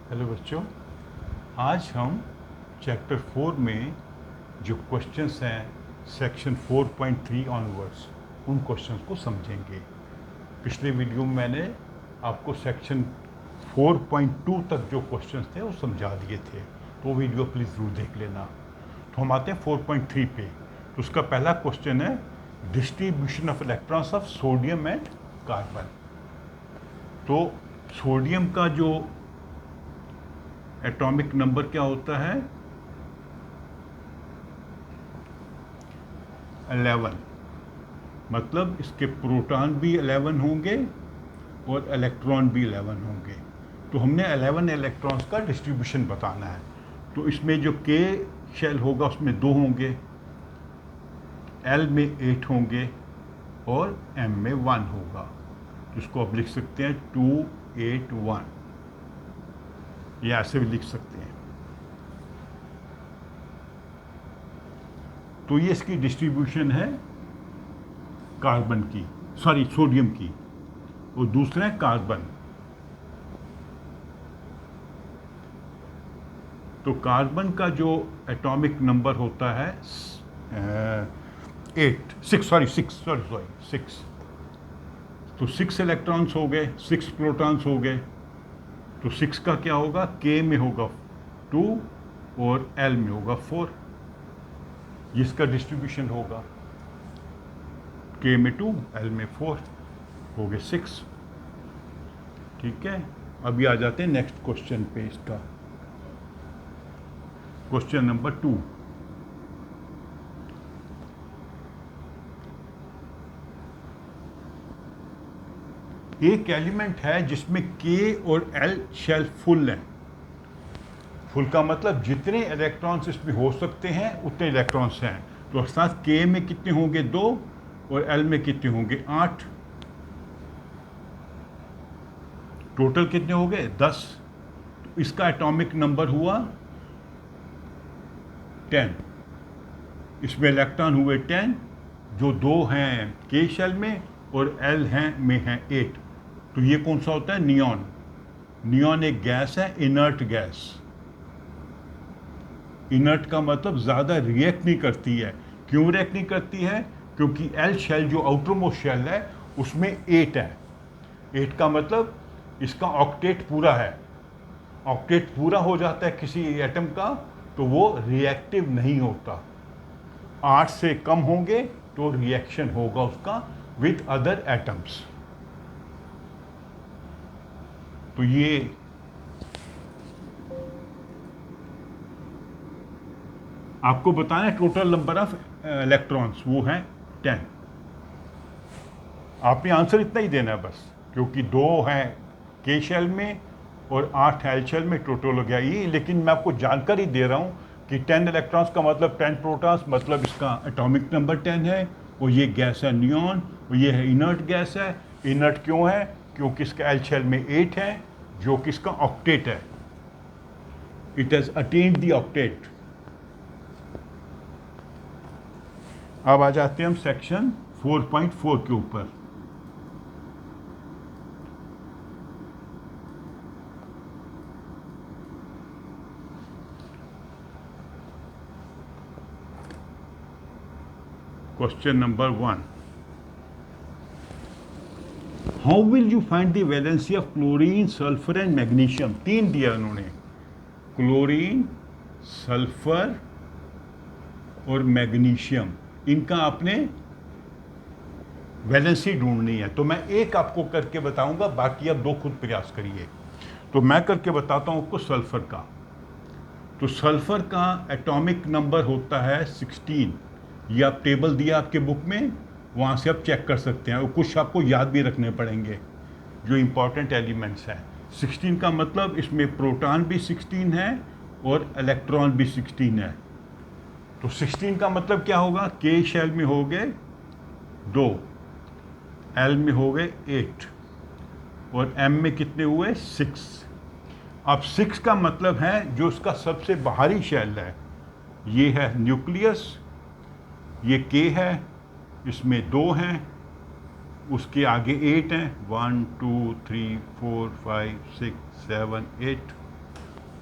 Hello बच्चों, आज हम चैप्टर 4 में जो क्वेश्चंस हैं सेक्शन 4.3 ऑनवर्ड्स उन क्वेश्चंस को समझेंगे। पिछले वीडियो में मैंने आपको सेक्शन 4.2 तक जो क्वेश्चंस थे वो समझा दिए थे, तो वो वीडियो प्लीज़ ज़रूर देख लेना। तो हम आते हैं 4.3 पे। तो उसका पहला क्वेश्चन है distribution of electrons of sodium and carbon. तो सोडियम का जो एटॉमिक नंबर क्या होता है 11, मतलब इसके प्रोटॉन भी 11 होंगे और इलेक्ट्रॉन भी 11 होंगे। तो हमने 11 इलेक्ट्रॉन्स का डिस्ट्रीब्यूशन बताना है। तो इसमें जो के शेल होगा उसमें 2 होंगे, एल में 8 होंगे और एम में 1 होगा। तो इसको आप लिख सकते हैं 2, 8, 1, या ऐसे भी लिख सकते हैं। तो ये इसकी डिस्ट्रीब्यूशन है कार्बन की, सॉरी सोडियम की, और दूसरा है कार्बन। तो कार्बन का जो एटॉमिक नंबर होता है 6। तो 6 इलेक्ट्रॉन्स हो गए, 6 प्रोटॉन्स हो गए। तो 6 का क्या होगा, के में होगा 2 और एल में होगा 4, जिसका डिस्ट्रीब्यूशन होगा के में 2, एल में 4, हो गए 6। ठीक है, अभी आ जाते हैं नेक्स्ट क्वेश्चन पे। इसका क्वेश्चन नंबर 2। एक एलिमेंट है जिसमें के और एल शेल फुल है। फुल का मतलब जितने इलेक्ट्रॉन्स इसमें हो सकते हैं उतने इलेक्ट्रॉन्स हैं। तो अर्थात के में कितने होंगे 2 और एल में कितने होंगे 8। टोटल कितने हो गए 10। तो इसका एटॉमिक नंबर हुआ 10। इसमें इलेक्ट्रॉन हुए 10, जो 2 हैं के शेल में और एल में हैं 8। तो ये कौन सा होता है, नियॉन। नियॉन एक गैस है, इनर्ट गैस। इनर्ट का मतलब ज़्यादा रिएक्ट नहीं करती है। क्यों रिएक्ट नहीं करती है, क्योंकि एल शेल जो आउटर मोस्ट शेल है उसमें 8 है। 8 का मतलब इसका ऑक्टेट पूरा है। ऑक्टेट पूरा हो जाता है किसी एटम का तो वो रिएक्टिव नहीं होता। 8 से कम होंगे तो रिएक्शन होगा उसका विद अदर एटम्स। तो ये आपको बताना है टोटल नंबर ऑफ इलेक्ट्रॉन्स, वो हैं 10। आपने आंसर इतना ही देना है बस, क्योंकि 2 हैं के शेल में और 8 एल शेल में, टोटल हो गया ये। लेकिन मैं आपको जानकारी दे रहा हूँ कि 10 इलेक्ट्रॉन्स का मतलब 10 प्रोटॉन्स, मतलब इसका एटॉमिक नंबर 10 है। और ये गैस है नियॉन, और ये है इनर्ट गैस है। इनर्ट क्यों है, क्योंकि इसका एल शेल में 8 है, जो कि इसका ऑक्टेट है। It has attend the octet. अब आ जाते हैं हम सेक्शन 4.4 के ऊपर। Question number 1, how will you find the valency of chlorine, sulphur and magnesium. 3 दिया उन्होंने, क्लोरीन, सल्फर और मैग्नीशियम। इनका आपने वैलेंसी ढूंढनी है। तो मैं एक आपको करके बताऊंगा, बाकी आप 2 खुद प्रयास करिए। तो मैं करके बताता हूं आपको सल्फर का। तो सल्फर का एटॉमिक नंबर होता है 16। ये आप टेबल दिया आपके बुक में, वहाँ से आप चेक कर सकते हैं। और कुछ आपको याद भी रखने पड़ेंगे जो इम्पॉर्टेंट एलिमेंट्स हैं। 16 का मतलब इसमें प्रोटॉन भी 16 है और इलेक्ट्रॉन भी 16 है। तो 16 का मतलब क्या होगा, के शेल में हो गए 2, एल में हो गए 8 और एम में कितने हुए 6। अब 6 का मतलब है जो उसका सबसे बाहरी शेल है, ये है न्यूक्लियस, ये के है, इसमें 2 हैं, उसके आगे 8 हैं, 1 2 3 4 5 6 7 8।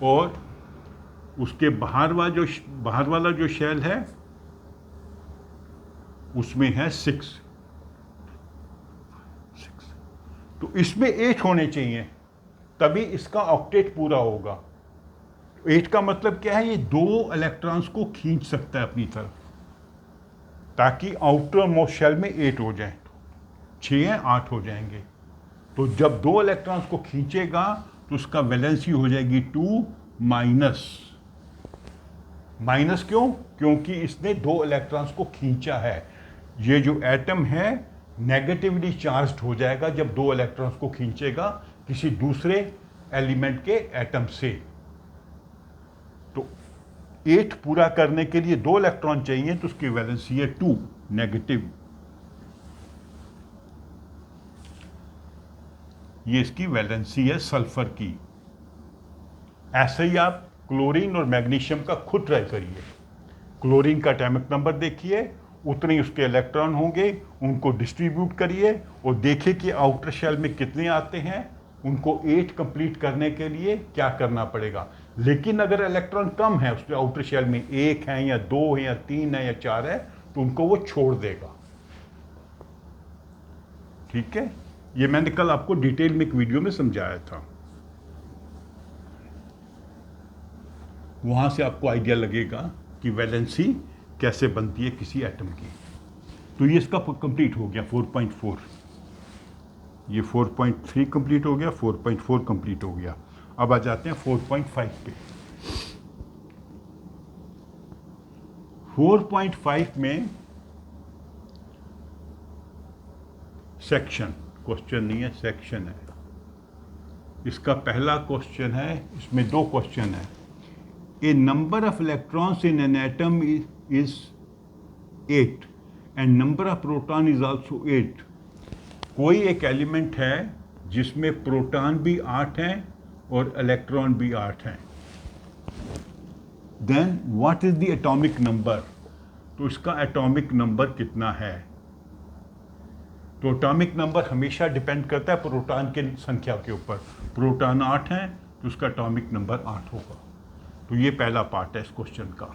और उसके बाहर वाला जो शेल है उसमें है 6। तो इसमें 8 होने चाहिए, तभी इसका ऑक्टेट पूरा होगा। 8 का मतलब क्या है, ये 2 इलेक्ट्रॉन्स को खींच सकता है अपनी तरफ, ताकि आउटर मोस्ट शेल में 8 हो जाए। 6 हैं, 8 हो जाएंगे। तो जब 2 इलेक्ट्रॉन्स को खींचेगा तो उसका वैलेंसी हो जाएगी 2 माइनस। माइनस क्यों? क्योंकि इसने 2 इलेक्ट्रॉन्स को खींचा है। ये जो एटम है नेगेटिवली चार्ज्ड हो जाएगा जब 2 इलेक्ट्रॉन्स को खींचेगा किसी दूसरे एलिमेंट के एटम से। तो 8 पूरा करने के लिए 2 इलेक्ट्रॉन चाहिए, तो उसकी वैलेंसी है 2 नेगेटिव। ये इसकी वैलेंसी है सल्फर की। ऐसे ही आप क्लोरीन और मैग्नीशियम का खुद ट्राई करिए। क्लोरीन का एटॉमिक नंबर देखिए, उतने उसके इलेक्ट्रॉन होंगे, उनको डिस्ट्रीब्यूट करिए और देखिए कि आउटर शेल में कितने आते हैं। उनको 8 कंप्लीट करने के लिए क्या करना पड़ेगा। लेकिन अगर इलेक्ट्रॉन कम है, उसके आउटर शेल में 1 है या 2 है या 3 है या 4 है, तो उनको वो छोड़ देगा। ठीक है, ये मैंने कल आपको डिटेल में एक वीडियो में समझाया था, वहां से आपको आइडिया लगेगा कि वैलेंसी कैसे बनती है किसी एटम की। तो ये इसका कंप्लीट हो गया 4.4। ये 4.3 कंप्लीट हो गया, 4.4 कंप्लीट हो गया। अब आ जाते हैं 4.5 पे। 4.5 में सेक्शन, क्वेश्चन नहीं है, सेक्शन है। इसका पहला क्वेश्चन है, इसमें 2 क्वेश्चन है। A number of electrons in an atom is 8 and number of proton is also 8। कोई एक एलिमेंट है जिसमें प्रोटॉन भी 8 हैं और इलेक्ट्रॉन भी 8 हैं। Then what is the atomic number? तो इसका एटॉमिक नंबर कितना है? तो एटॉमिक नंबर हमेशा डिपेंड करता है प्रोटॉन की संख्या के ऊपर। प्रोटॉन 8 हैं तो उसका एटॉमिक नंबर 8 होगा। तो ये पहला पार्ट है इस क्वेश्चन का।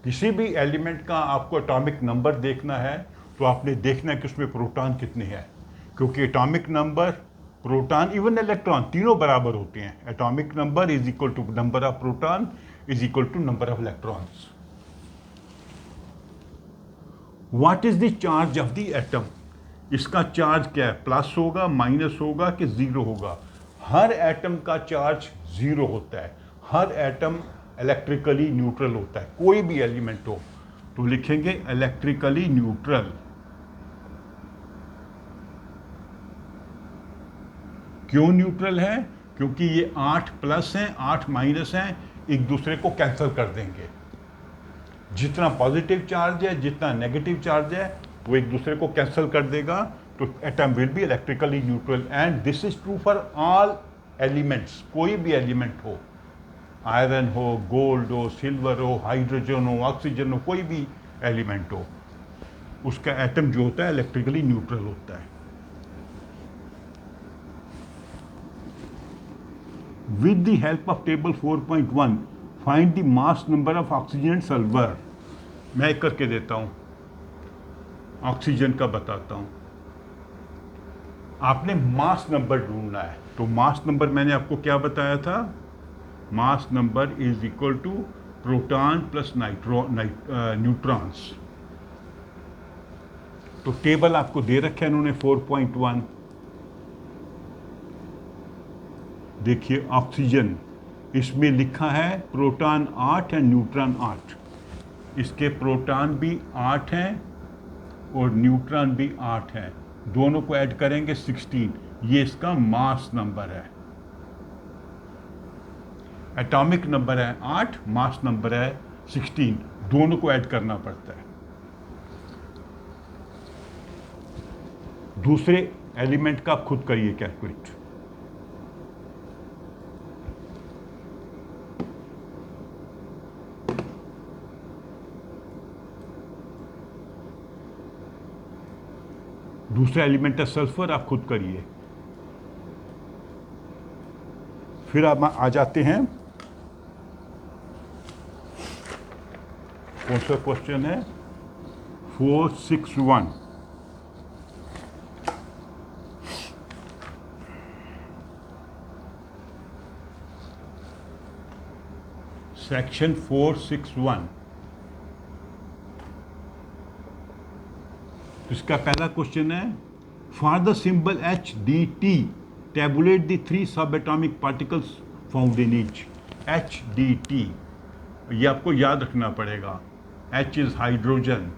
किसी भी एलिमेंट का आपको एटॉमिक नंबर देखना है तो आपने देखना है कि उसमें प्रोटॉन कितने हैं, क्योंकि atomic number, proton, even electron, तीनों बराबर होते हैं। Atomic number is equal to number of proton is equal to number of electrons. What is the charge of the atom? इसका चार्ज क्या है? प्लस होगा, माइनस होगा कि जीरो होगा? हर एटम का चार्ज जीरो होता है। हर एटम इलेक्ट्रिकली न्यूट्रल होता है, कोई भी एलिमेंट हो। तो लिखेंगे इलेक्ट्रिकली न्यूट्रल। क्यों न्यूट्रल है? क्योंकि ये 8 प्लस हैं, 8 माइनस हैं, एक दूसरे को कैंसिल कर देंगे। जितना पॉजिटिव चार्ज है, जितना नेगेटिव चार्ज है, वो एक दूसरे को कैंसिल कर देगा। तो atom will be electrically neutral and this is true for all elements. कोई भी एलिमेंट हो, आयरन हो, गोल्ड हो, सिल्वर हो, हाइड्रोजन हो, ऑक्सीजन हो, कोई भी एलिमेंट हो, उसका एटम जो होता है इलेक्ट्रिकली न्यूट्रल होता है। With the help of table 4.1 find the mass number of oxygen and sulphur. मैं एक करके देता हूं, ऑक्सीजन का बताता हूं। आपने मास नंबर ढूंढना है। तो मास नंबर मैंने आपको क्या बताया था? Mass number is equal to proton plus neutrons. तो टेबल आपको दे रखे हैं इन्होंने 4.1। देखिए ऑक्सीजन, इसमें लिखा है प्रोटॉन 8 एंड न्यूट्रॉन 8। इसके प्रोटॉन भी 8 हैं और न्यूट्रॉन भी 8 हैं, दोनों को ऐड करेंगे 16। ये इसका मास नंबर है। एटॉमिक नंबर है 8, मास नंबर है 16, दोनों को ऐड करना पड़ता है। दूसरे एलिमेंट का खुद करिए कैलकुलेट। दूसरा एलिमेंट है सल्फर, आप खुद करिए। फिर आप आ जाते हैं कौन सा क्वेश्चन है? 461। सेक्शन 461। इसका पहला क्वेश्चन है, for the symbol HDT tabulate the 3 subatomic particles found in each। HDT ये आपको याद रखना पड़ेगा। H is hydrogen,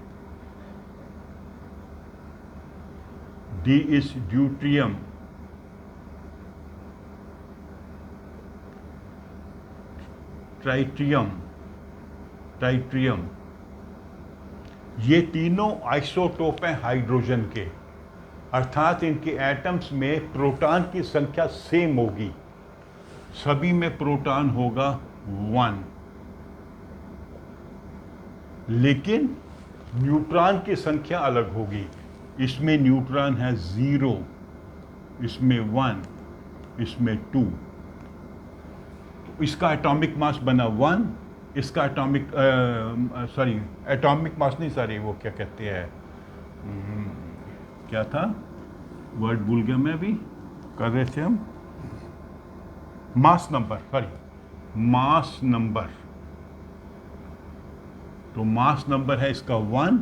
D is deuterium, ट्राइट्रियम, ये तीनों आइसोटोप हैं हाइड्रोजन के, अर्थात इनके एटम्स में प्रोटॉन की संख्या सेम होगी, सभी में प्रोटॉन होगा 1, लेकिन न्यूट्रॉन की संख्या अलग होगी। इसमें न्यूट्रॉन है 0, इसमें 1, इसमें 2। तो इसका एटॉमिक मास बना 1, इसका एटॉमिक मास नहीं, सॉरी वो क्या कहते हैं, क्या था वर्ड भूल गया मैं, अभी कर रहे थे हम, मास नंबर। तो मास नंबर है इसका 1,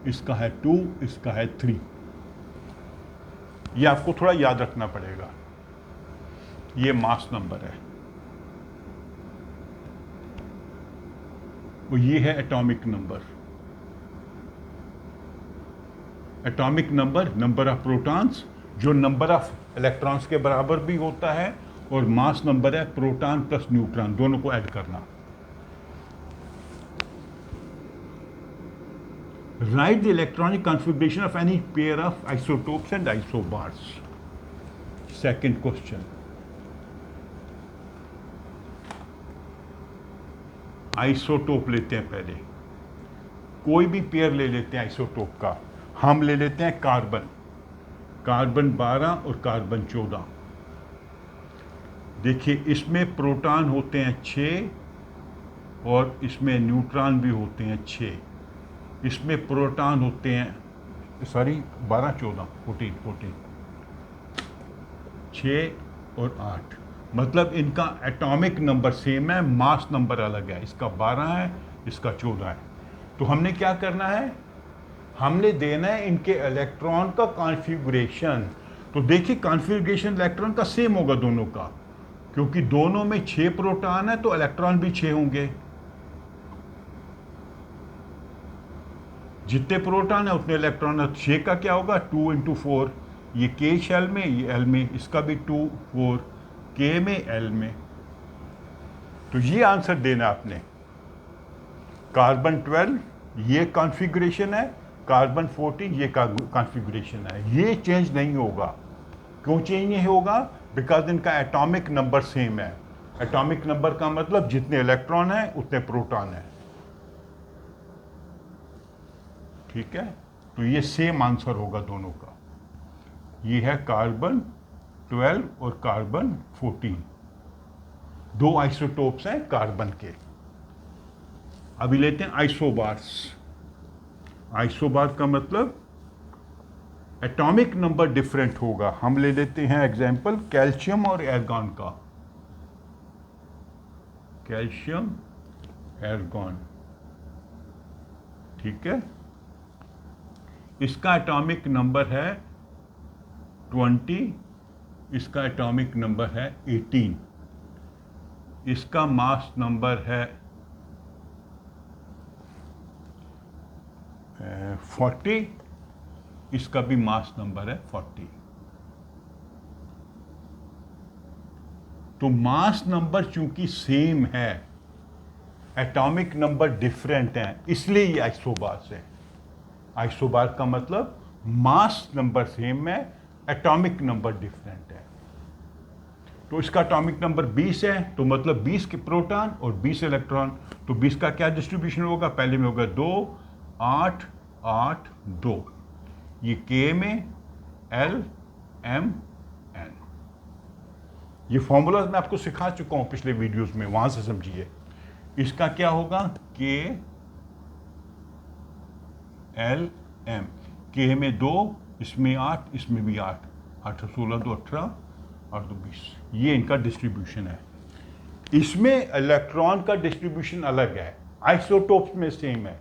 इसका है 2, इसका है 3। ये आपको थोड़ा याद रखना पड़ेगा। ये मास नंबर है और ये है atomic number. Atomic number of protons, जो नंबर ऑफ इलेक्ट्रॉन्स के बराबर भी होता है, और मास नंबर है प्रोटॉन प्लस न्यूट्रॉन, दोनों को ऐड करना। Right the electronic configuration of any pair of isotopes and isobars. Second question, isotope लेते हैं पहले, कोई भी पेयर ले लेते हैं आइसोटोप का। हम ले लेते हैं कार्बन 12 और कार्बन 14। देखिए इसमें प्रोटॉन होते हैं 6 और इसमें न्यूट्रॉन भी होते हैं 6। इसमें प्रोटॉन होते हैं 12, 14, 14, 6 और 8, मतलब इनका एटॉमिक नंबर सेम है, मास नंबर अलग है। इसका 12 है, इसका 14 है। तो हमने क्या करना है, हमने देना है इनके इलेक्ट्रॉन का कॉन्फ़िगरेशन। तो देखिए कॉन्फ़िगरेशन इलेक्ट्रॉन का सेम होगा दोनों का, क्योंकि दोनों में 6 प्रोटॉन है तो इलेक्ट्रॉन भी 6 होंगे। जितने प्रोटॉन है उतने इलेक्ट्रॉन है। 6 का क्या होगा, 2 × 4। ये K शेल में, ये L में, इसका भी 2, 4, K में, L में। तो ये आंसर देना आपने। कार्बन 12 ये कॉन्फ़िगरेशन है, कार्बन 14 ये कॉन्फ़िगरेशन है। ये चेंज नहीं होगा। क्यों चेंज नहीं होगा? बिकॉज इनका एटॉमिक नंबर सेम है। एटॉमिक नंबर का मतलब जितने इलेक्ट्रॉन है उतने प्रोटॉन है। ठीक है, तो ये सेम आंसर होगा दोनों का। ये है कार्बन 12 और कार्बन 14, दो आइसोटोप्स हैं कार्बन के। अभी लेते हैं आइसोबार्स। आइसोबार का मतलब एटॉमिक नंबर डिफरेंट होगा। हम ले लेते हैं एग्जाम्पल कैल्शियम और एर्गॉन का। कैल्शियम, एर्गॉन, ठीक है। इसका एटॉमिक नंबर है 20, इसका एटॉमिक नंबर है 18, इसका मास नंबर है 40, इसका भी मास नंबर है 40। तो मास नंबर चूंकि सेम है, एटॉमिक नंबर डिफरेंट है, इसलिए ये आइसोबार्स है। आइसोबार का मतलब मास नंबर सेम है, एटॉमिक नंबर डिफरेंट है। तो इसका एटॉमिक नंबर 20 है, तो मतलब 20 के प्रोटॉन और 20 इलेक्ट्रॉन। तो 20 का क्या डिस्ट्रीब्यूशन होगा? पहले में होगा 2, 8, 8, 2। ये K में, L, M, N। ये फॉर्मूला मैं आपको सिखा चुका हूं पिछले वीडियोस में, वहां से समझिए। इसका क्या होगा? K, एल एम, के में 2, इसमें 8, इसमें भी 8, 8 16 2 18 और 2 20, ये इनका डिस्ट्रीब्यूशन है। इसमें इलेक्ट्रॉन का डिस्ट्रीब्यूशन अलग है, आइसोटोप्स में सेम है।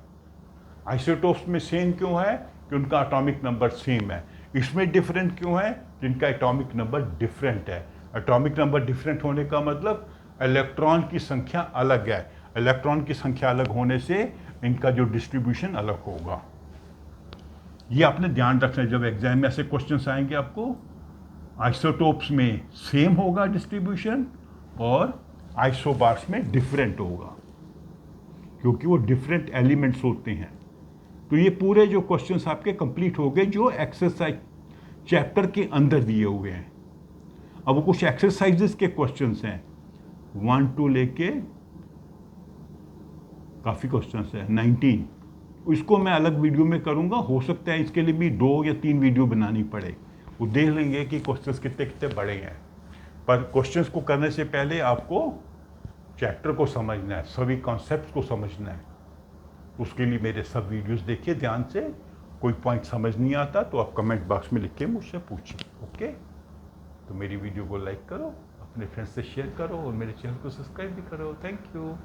आइसोटोप्स में सेम क्यों है कि उनका एटॉमिक नंबर सेम है। इसमें डिफरेंट क्यों है, जिनका एटॉमिक नंबर डिफरेंट है। एटॉमिक नंबर डिफरेंट होने का मतलब इलेक्ट्रॉन की संख्या अलग है। इलेक्ट्रॉन की संख्या अलग होने से इनका जो डिस्ट्रीब्यूशन अलग होगा। ये आपने ध्यान रखना है जब एग्जाम में ऐसे क्वेश्चंस आएंगे आपको। आइसोटोप्स में सेम होगा डिस्ट्रीब्यूशन और आइसोबार्स में डिफरेंट होगा, क्योंकि वो डिफरेंट एलिमेंट्स होते हैं। तो ये पूरे जो क्वेश्चंस आपके कंप्लीट हो गए जो एक्सरसाइज चैप्टर के अंदर दिए हुए हैं। अब वो कुछ एक्सरसाइजेस के क्वेश्चंस हैं, 1 to लेके काफ़ी क्वेश्चंस हैं 19। इसको मैं अलग वीडियो में करूंगा, हो सकता है इसके लिए भी 2 या 3 वीडियो बनानी पड़े। वो देख लेंगे कि क्वेश्चंस कितने कितने बड़े हैं। पर क्वेश्चंस को करने से पहले आपको चैप्टर को समझना है, सभी कॉन्सेप्ट्स को समझना है। उसके लिए मेरे सब वीडियोस देखिए ध्यान से। कोई पॉइंट समझ नहीं आता तो आप कमेंट बॉक्स में लिख के मुझसे पूछिए। ओके, तो मेरी वीडियो को लाइक करो, अपने फ्रेंड्स से शेयर करो और मेरे चैनल को सब्सक्राइब भी करो। Thank you.